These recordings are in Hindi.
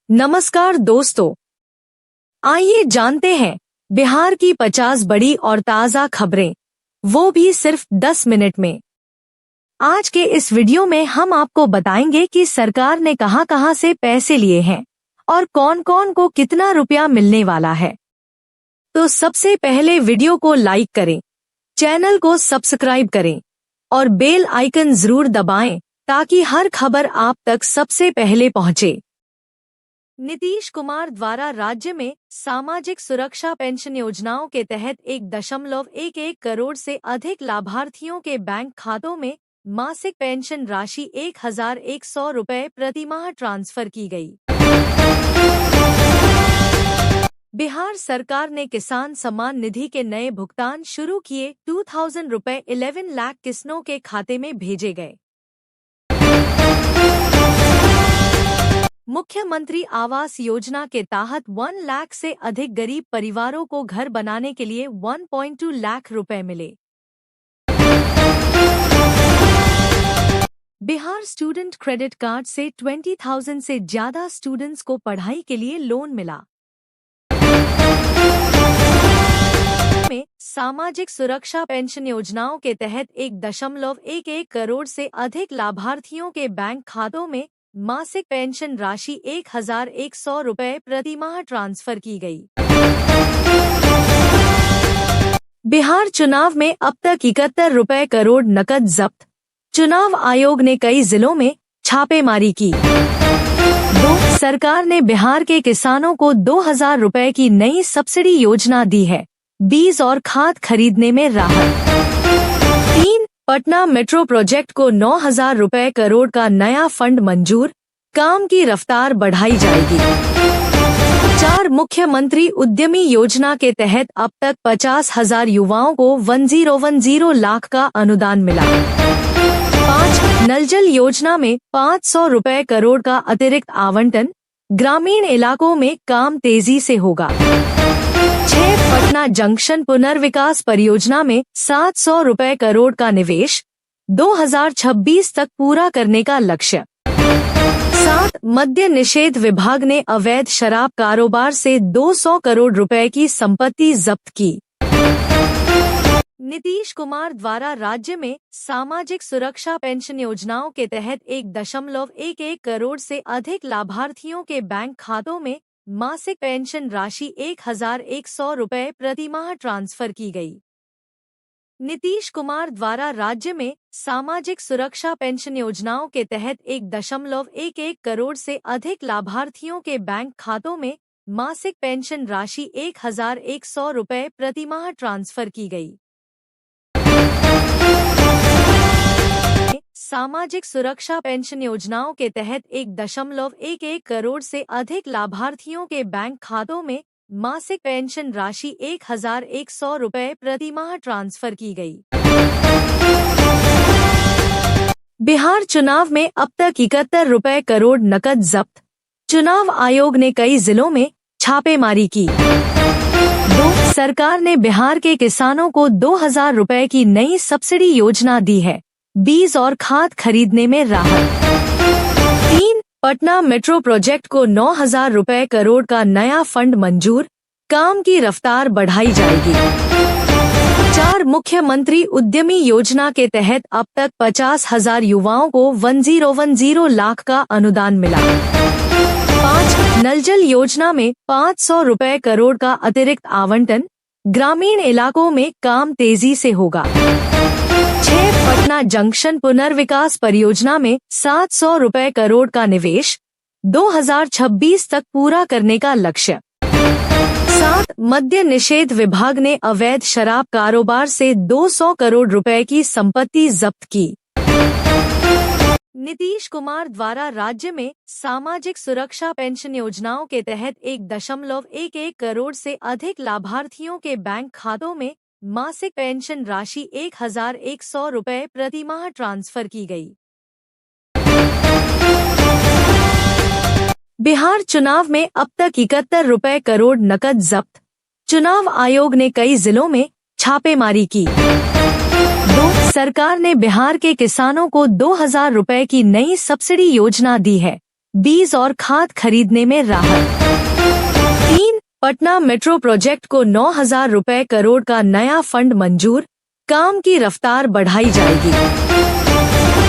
नमस्कार दोस्तों, आइए जानते हैं बिहार की 50 बड़ी और ताज़ा खबरें, वो भी सिर्फ 10 मिनट में। आज के इस वीडियो में हम आपको बताएंगे कि सरकार ने कहां-कहां से पैसे लिए हैं और कौन-कौन को कितना रुपया मिलने वाला है। तो सबसे पहले वीडियो को लाइक करें, चैनल को सब्सक्राइब करें और बेल आइकन जरूर दबाएं ताकि हर खबर आप तक सबसे पहले पहुंचे। नीतीश कुमार द्वारा राज्य में सामाजिक सुरक्षा पेंशन योजनाओं के तहत 1.11 करोड़ से अधिक लाभार्थियों के बैंक खातों में मासिक पेंशन राशि 1,100 रुपये प्रतिमाह ट्रांसफर की गई। बिहार सरकार ने किसान सम्मान निधि के नए भुगतान शुरू किए। 2,000 रुपये 11 लाख किसानों के खाते में भेजे गए। मुख्यमंत्री आवास योजना के तहत 1 लाख से अधिक गरीब परिवारों को घर बनाने के लिए 1.2 लाख रुपए मिले। बिहार स्टूडेंट क्रेडिट कार्ड से 20,000 से ज्यादा स्टूडेंट्स को पढ़ाई के लिए लोन मिला। में सामाजिक सुरक्षा पेंशन योजनाओं के तहत 1.11 करोड़ से अधिक लाभार्थियों के बैंक खातों में मासिक पेंशन राशि 1,100 रुपये प्रतिमाह ट्रांसफर की गई। बिहार चुनाव में अब तक 71 रुपये करोड़ नकद जब्त। चुनाव आयोग ने कई जिलों में छापेमारी की। सरकार ने बिहार के किसानों को 2,000 रुपये की नई सब्सिडी योजना दी है। बीज और खाद खरीदने में राहत। 3. पटना मेट्रो प्रोजेक्ट को 9,000 रुपये करोड़ का नया फंड मंजूर, काम की रफ्तार बढ़ाई जाएगी। 4. मुख्यमंत्री उद्यमी योजना के तहत अब तक 50,000 युवाओं को 1010 लाख का अनुदान मिला। 5. नल जल योजना में 500 रुपये करोड़ का अतिरिक्त आवंटन, ग्रामीण इलाकों में काम तेजी से होगा। 6. पटना जंक्शन पुनर्विकास परियोजना में 700 रुपये करोड़ का निवेश, 2026 तक पूरा करने का लक्ष्य। 7. मद्य निषेध विभाग ने अवैध शराब कारोबार से 200 करोड़ रुपए की संपत्ति जब्त की। नीतीश कुमार द्वारा राज्य में सामाजिक सुरक्षा पेंशन योजनाओं के तहत 1.11 करोड़ से अधिक लाभार्थियों के बैंक खातों में मासिक पेंशन राशि 1,100 रुपये प्रतिमाह ट्रांसफर की गई। नीतीश कुमार द्वारा राज्य में सामाजिक सुरक्षा पेंशन योजनाओं के तहत 1.11 करोड़ से अधिक लाभार्थियों के बैंक खातों में मासिक पेंशन राशि 1,100 रुपये प्रतिमाह ट्रांसफर की गई। सामाजिक सुरक्षा पेंशन योजनाओं के तहत 1.11 करोड़ से अधिक लाभार्थियों के बैंक खातों में मासिक पेंशन राशि 1,100 रुपये प्रतिमाह ट्रांसफर की गई। बिहार चुनाव में अब तक 71 रुपये करोड़ नकद जब्त। चुनाव आयोग ने कई जिलों में छापेमारी की। 2. सरकार ने बिहार के किसानों को 2,000 रुपये की नई सब्सिडी योजना दी है। बीज और खाद खरीदने में राहत। 3. पटना मेट्रो प्रोजेक्ट को 9,000 रुपये करोड़ का नया फंड मंजूर, काम की रफ्तार बढ़ाई जाएगी। 4. मुख्यमंत्री उद्यमी योजना के तहत अब तक 50,000 युवाओं को 1010 लाख का अनुदान मिला। 5. नल जल योजना में 500 रुपये करोड़ का अतिरिक्त आवंटन, ग्रामीण इलाकों में काम तेजी से होगा। 6. पटना जंक्शन पुनर्विकास परियोजना में 700 रुपये करोड़ का निवेश, 2026 तक पूरा करने का लक्ष्य। 7. मद्य निषेध विभाग ने अवैध शराब कारोबार से 200 करोड़ रुपए की संपत्ति जब्त की। नीतीश कुमार द्वारा राज्य में सामाजिक सुरक्षा पेंशन योजनाओं के तहत 1.11 करोड़ से अधिक लाभार्थियों के बैंक खातों में मासिक पेंशन राशि 1,100 रुपये प्रतिमाह ट्रांसफर की गई। बिहार चुनाव में अब तक 71 रुपये करोड़ नकद जब्त। चुनाव आयोग ने कई जिलों में छापेमारी की। 2. सरकार ने बिहार के किसानों को 2,000 रुपये की नई सब्सिडी योजना दी है। बीज और खाद खरीदने में राहत। 3. पटना मेट्रो प्रोजेक्ट को 9,000 रुपए करोड़ का नया फंड मंजूर, काम की रफ्तार बढ़ाई जाएगी।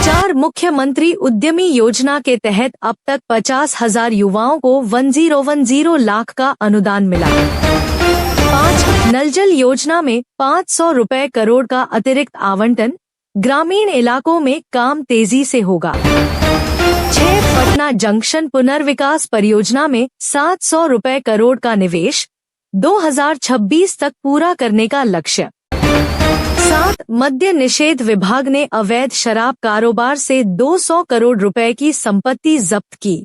4. मुख्यमंत्री उद्यमी योजना के तहत अब तक 50,000 युवाओं को 1010 लाख का अनुदान मिला। 5. नल जल योजना में 500 रुपए करोड़ का अतिरिक्त आवंटन, ग्रामीण इलाकों में काम तेजी से होगा। 6. पटना जंक्शन पुनर्विकास परियोजना में 700 रुपए करोड़ का निवेश, 2026 तक पूरा करने का लक्ष्य। 7. मद्य निषेध विभाग ने अवैध शराब कारोबार से 200 करोड़ रुपए की संपत्ति जब्त की।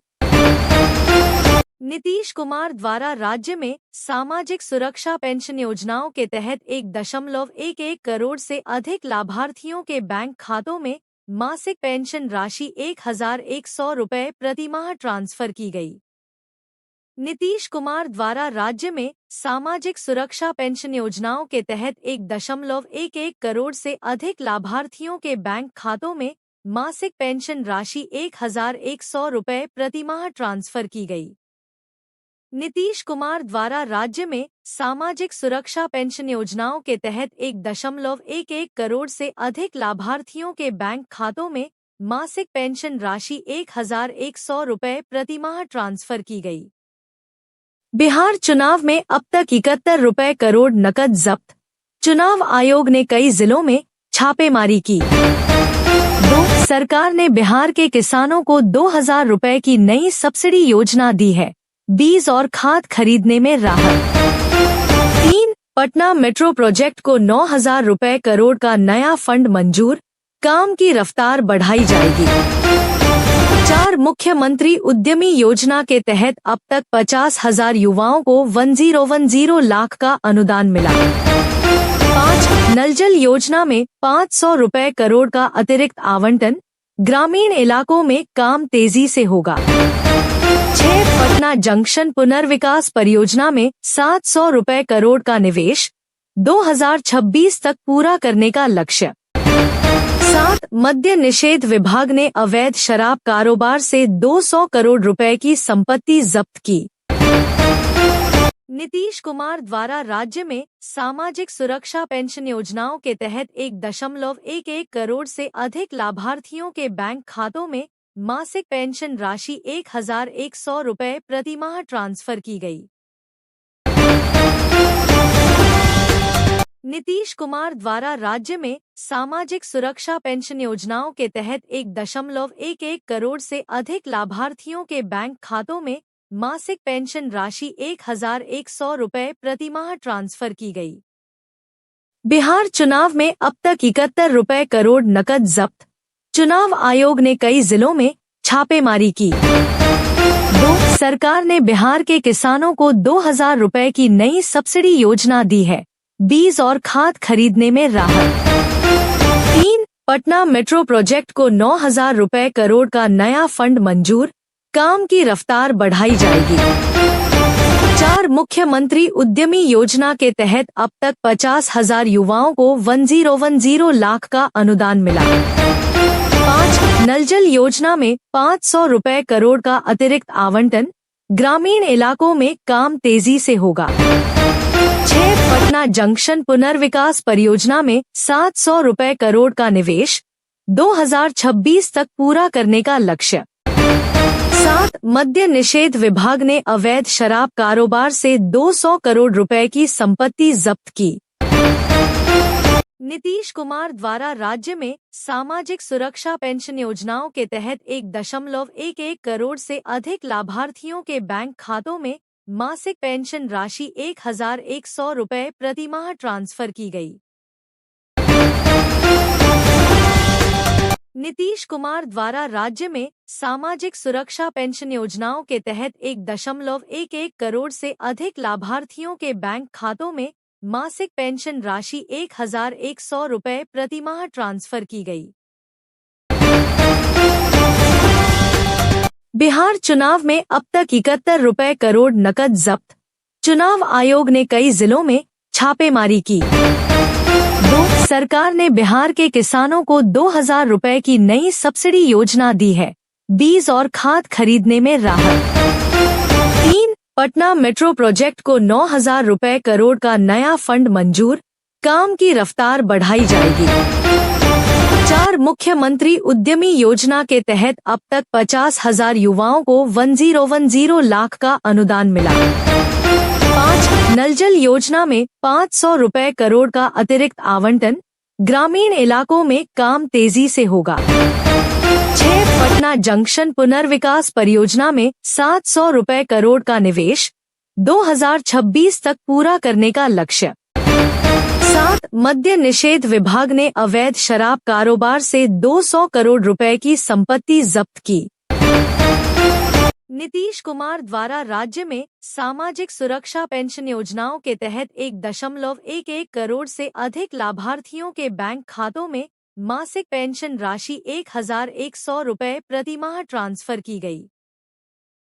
नीतीश कुमार द्वारा राज्य में सामाजिक सुरक्षा पेंशन योजनाओं के तहत 1.11 करोड़ से अधिक लाभार्थियों के बैंक खातों में मासिक पेंशन राशि 1,100 रुपए प्रतिमाह ट्रांसफर की गई। नीतीश कुमार द्वारा राज्य में सामाजिक सुरक्षा पेंशन योजनाओं के तहत 1.11 करोड़ से अधिक लाभार्थियों के बैंक खातों में मासिक पेंशन राशि 1,100 रुपए प्रतिमाह ट्रांसफर की गई। नीतीश कुमार द्वारा राज्य में सामाजिक सुरक्षा पेंशन योजनाओं के तहत 1.11 करोड़ से अधिक लाभार्थियों के बैंक खातों में मासिक पेंशन राशि 1,100 रुपए प्रतिमाह ट्रांसफर की गई। बिहार चुनाव में अब तक 71 रुपए करोड़ नकद जब्त, चुनाव आयोग ने कई जिलों में छापेमारी की। 2. सरकार ने बिहार के किसानों को 2,000 रुपए की नई सब्सिडी योजना दी है, बीज और खाद खरीदने में राहत। 3. पटना मेट्रो प्रोजेक्ट को 9,000 रुपए करोड़ का नया फंड मंजूर, काम की रफ्तार बढ़ाई जाएगी। 4. मुख्यमंत्री उद्यमी योजना के तहत अब तक 50,000 युवाओं को 1010 लाख का अनुदान मिला। 5. नल जल योजना में 500 रुपए करोड़ का अतिरिक्त आवंटन, ग्रामीण इलाकों में काम तेजी से होगा। 6. पटना जंक्शन पुनर्विकास परियोजना में 700 रुपए करोड़ का निवेश, 2026 तक पूरा करने का लक्ष्य। 7. मद्य निषेध विभाग ने अवैध शराब कारोबार से 200 करोड़ रुपए की संपत्ति जब्त की। नीतीश कुमार द्वारा राज्य में सामाजिक सुरक्षा पेंशन योजनाओं के तहत 1.11 करोड़ से अधिक लाभार्थियों के बैंक खातों में मासिक पेंशन राशि 1,100 रुपए प्रतिमाह ट्रांसफर की गई। नीतीश कुमार द्वारा राज्य में सामाजिक सुरक्षा पेंशन योजनाओं के तहत 1.11 करोड़ से अधिक लाभार्थियों के बैंक खातों में मासिक पेंशन राशि 1,100 रुपए प्रतिमाह ट्रांसफर की गई। बिहार चुनाव में अब तक 71 रुपए करोड़ नकद जब्त, चुनाव आयोग ने कई जिलों में छापेमारी की। 2. सरकार ने बिहार के किसानों को 2,000 रुपए की नई सब्सिडी योजना दी है, बीज और खाद खरीदने में राहत। 3. पटना मेट्रो प्रोजेक्ट को 9,000 रुपए करोड़ का नया फंड मंजूर, काम की रफ्तार बढ़ाई जाएगी। 4. मुख्यमंत्री उद्यमी योजना के तहत अब तक 50,000 युवाओं को 1010 लाख का अनुदान मिला। 5. नल जल योजना में 500 रुपए करोड़ का अतिरिक्त आवंटन, ग्रामीण इलाकों में काम तेजी से होगा। 6. पटना जंक्शन पुनर्विकास परियोजना में 700 रुपए करोड़ का निवेश, 2026 तक पूरा करने का लक्ष्य। 7. मद्य निषेध विभाग ने अवैध शराब कारोबार से 200 करोड़ रुपए की संपत्ति जब्त की। नीतीश कुमार द्वारा राज्य में सामाजिक सुरक्षा पेंशन योजनाओं के तहत 1.11 करोड़ से अधिक लाभार्थियों के बैंक खातों में मासिक पेंशन राशि 1,100 रुपए प्रतिमाह ट्रांसफर की गई। नीतीश कुमार द्वारा राज्य में सामाजिक सुरक्षा पेंशन योजनाओं के तहत 1.11 करोड़ से अधिक लाभार्थियों के बैंक खातों में मासिक पेंशन राशि 1,100 रुपए प्रतिमाह ट्रांसफर की गई। बिहार चुनाव में अब तक 71 रुपए करोड़ नकद जब्त, चुनाव आयोग ने कई जिलों में छापेमारी की। 2. सरकार ने बिहार के किसानों को 2,000 रुपए की नई सब्सिडी योजना दी है, बीज और खाद खरीदने में राहत। 3. पटना मेट्रो प्रोजेक्ट को 9,000 रुपए करोड़ का नया फंड मंजूर, काम की रफ्तार बढ़ाई जाएगी। 4. मुख्यमंत्री उद्यमी योजना के तहत अब तक 50,000 युवाओं को 1010 लाख का अनुदान मिला। 5. नल जल योजना में 500 रुपए करोड़ का अतिरिक्त आवंटन, ग्रामीण इलाकों में काम तेजी से होगा। 6. पटना जंक्शन पुनर्विकास परियोजना में 700 रुपए करोड़ का निवेश, 2026 तक पूरा करने का लक्ष्य। 7. मद्य निषेध विभाग ने अवैध शराब कारोबार से 200 करोड़ रुपए की संपत्ति जब्त की। नीतीश कुमार द्वारा राज्य में सामाजिक सुरक्षा पेंशन योजनाओं के तहत 1.11 करोड़ से अधिक लाभार्थियों के बैंक खातों में मासिक पेंशन राशि 1,100 रुपए प्रतिमाह ट्रांसफर की गई।